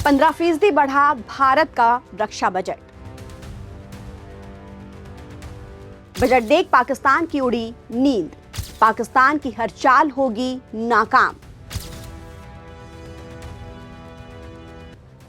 15% बढ़ा भारत का रक्षा budget. Budget देख पाकिस्तान की उड़ी नींद, पाकिस्तान की हर चाल होगी नाकाम।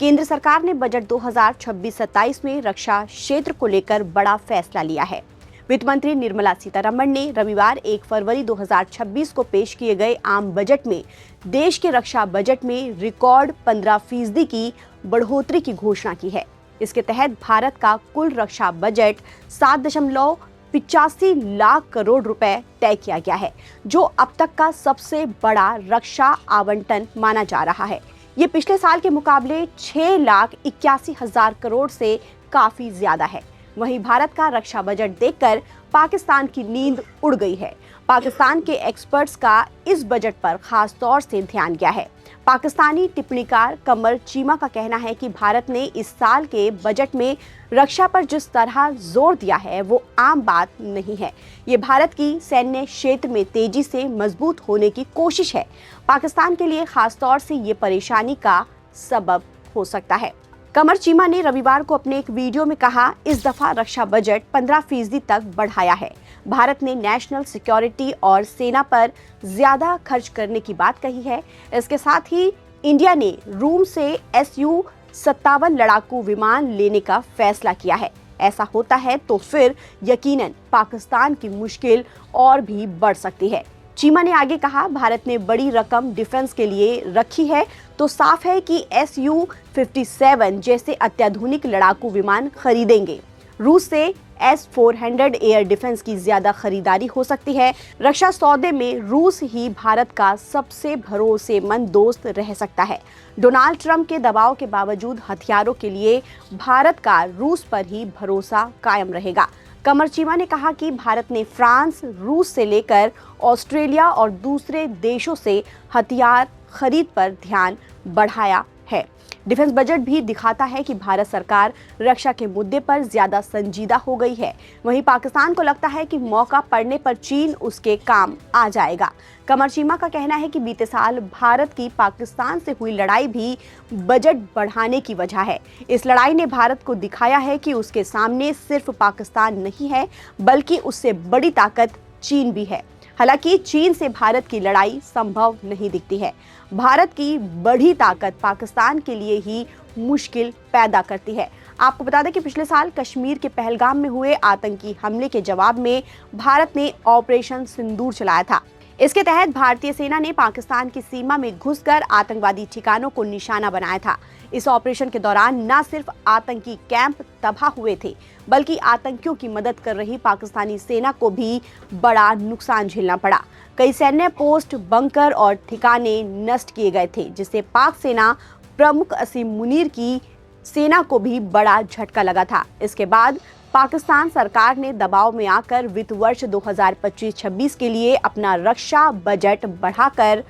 केंद्र सरकार ने बजट 2026-27 में रक्षा क्षेत्र को लेकर बड़ा फैसला लिया है। वित्त मंत्री निर्मला सीतारमण ने रविवार 1 फरवरी 2026 को पेश किए गए आम बजट में देश के रक्षा बजट में रिकॉर्ड 15% की बढ़ोतरी की घोषणा की है। इसके तहत भारत का कुल रक्षा बजट 7.85 लाख करोड़ रुपए तय किया गया है, जो अब तक का सबसे बड़ा रक्षा आवंटन माना जा रहा है। ये पिछले साल के मुकाबले 6,81,000 करोड़ से काफी ज्यादा है। वहीं भारत का रक्षा बजट देखकर पाकिस्तान की नींद उड़ गई है। पाकिस्तान के एक्सपर्ट्स का इस बजट पर खास तौर से ध्यान गया है। पाकिस्तानी टिप्पणीकार कमर चीमा का कहना है कि भारत ने इस साल के बजट में रक्षा पर जिस तरह जोर दिया है वो आम बात नहीं है। ये भारत की सैन्य क्षेत्र में तेजी से मजबूत होने की कोशिश है। पाकिस्तान के लिए खास तौर से ये परेशानी का सबब हो सकता है। कमर चीमा ने रविवार को अपने एक वीडियो में कहा, इस दफा रक्षा बजट 15% तक बढ़ाया है। भारत ने नेशनल सिक्योरिटी और सेना पर ज्यादा खर्च करने की बात कही है। इसके साथ ही इंडिया ने रोम से Su-57 लड़ाकू विमान लेने का फैसला किया है। ऐसा होता है तो फिर यकीनन पाकिस्तान की मुश्किल और भी बढ़ सकती है। चीमा ने आगे कहा, भारत ने बड़ी रकम डिफेंस के लिए रखी है तो साफ है कि Su-57 जैसे अत्याधुनिक लड़ाकू विमान खरीदेंगे। रूस से S-400 एयर डिफेंस की ज्यादा खरीदारी हो सकती है। रक्षा सौदे में रूस ही भारत का सबसे भरोसेमंद दोस्त रह सकता है। डोनाल्ड ट्रंप के दबाव के बावजूद हथियारों के लिए भारत का रूस पर ही भरोसा कायम रहेगा। कमर चीमा ने कहा कि भारत ने फ्रांस, रूस से लेकर ऑस्ट्रेलिया और दूसरे देशों से हथियार खरीद पर ध्यान बढ़ाया है। डिफेंस बजट भी दिखाता है कि भारत सरकार रक्षा के मुद्दे पर ज्यादा संजीदा हो गई है। वहीं पाकिस्तान को लगता है कि मौका पड़ने पर चीन उसके काम आ जाएगा। कमर चीमा का कहना है कि बीते साल भारत की पाकिस्तान से हुई लड़ाई भी बजट बढ़ाने की वजह है। इस लड़ाई ने भारत को दिखाया है कि उसके सामने सिर्फ पाकिस्तान नहीं है, बल्कि उससे बड़ी ताकत चीन भी है। हालांकि चीन से भारत की लड़ाई संभव नहीं दिखती है। भारत की बढ़ी ताकत पाकिस्तान के लिए ही मुश्किल पैदा करती है। आपको बता दें कि पिछले साल कश्मीर के पहलगाम में हुए आतंकी हमले के जवाब में भारत ने ऑपरेशन सिंदूर चलाया था। इसके तहत भारतीय सेना ने पाकिस्तान की सीमा में घुसकर आतंकवादी ठिकानों को निशाना बनाया था। इस ऑपरेशन के दौरान न सिर्फ आतंकी कैंप तबाह हुए थे, बल्कि आतंकियों की मदद कर रही पाकिस्तानी सेना को भी बड़ा नुकसान झेलना पड़ा। कई सैन्य पोस्ट, बंकर और ठिकाने नष्ट किए गए थे, जिससे पाक सेना प्रमुख असीम मुनीर की सेना को भी बड़ा झटका लगा था। इसके बाद पाकिस्तान सरकार ने दबाव में आकर वित्त वर्ष 2025-26 के लिए अपना रक्षा बजट बढ़ाकर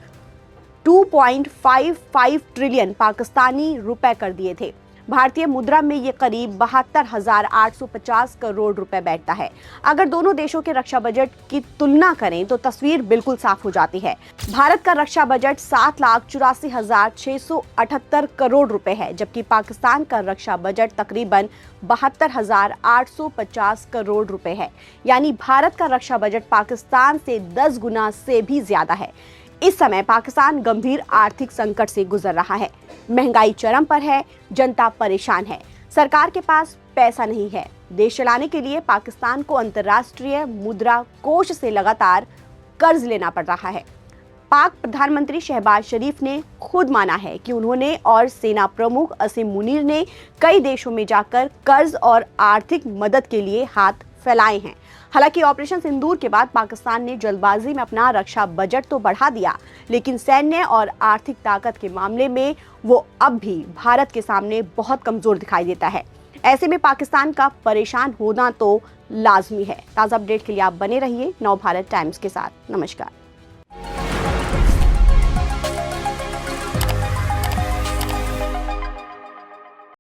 2.55 ट्रिलियन पाकिस्तानी रुपए कर दिए थे। भारतीय मुद्रा में ये करीब 72,850 करोड़ रुपए बैठता है। अगर दोनों देशों के रक्षा बजट की तुलना करें तो तस्वीर बिल्कुल साफ हो जाती है। भारत का रक्षा बजट 7,84,678 करोड़ रुपए है, जबकि पाकिस्तान का रक्षा बजट तकरीबन 72,850 करोड़ रुपए है। यानी भारत का रक्षा बजट पाकिस्तान से 10 गुना से भी ज्यादा है। इस समय पाकिस्तान गंभीर आर्थिक संकट से गुजर रहा है। महंगाई चरम पर है, जनता परेशान है, सरकार के पास पैसा नहीं है। देश चलाने के लिए पाकिस्तान को अंतर्राष्ट्रीय मुद्रा कोष से लगातार कर्ज लेना पड़ रहा है। पाक प्रधानमंत्री शहबाज शरीफ ने खुद माना है कि उन्होंने और सेना प्रमुख असीम मुनीर ने कई देशों में जाकर कर्ज और आर्थिक मदद के लिए हाथ फैलाए हैं। हालांकि ऑपरेशन सिंदूर के बाद पाकिस्तान ने जल्दबाजी में अपना रक्षा बजट तो बढ़ा दिया, लेकिन सैन्य और आर्थिक ताकत के मामले में वो अब भी भारत के सामने बहुत कमजोर दिखाई देता है। ऐसे में पाकिस्तान का परेशान होना तो लाजमी है। ताज़ा अपडेट के लिए आप बने रहिए नवभारत टाइम्स के साथ। नमस्कार।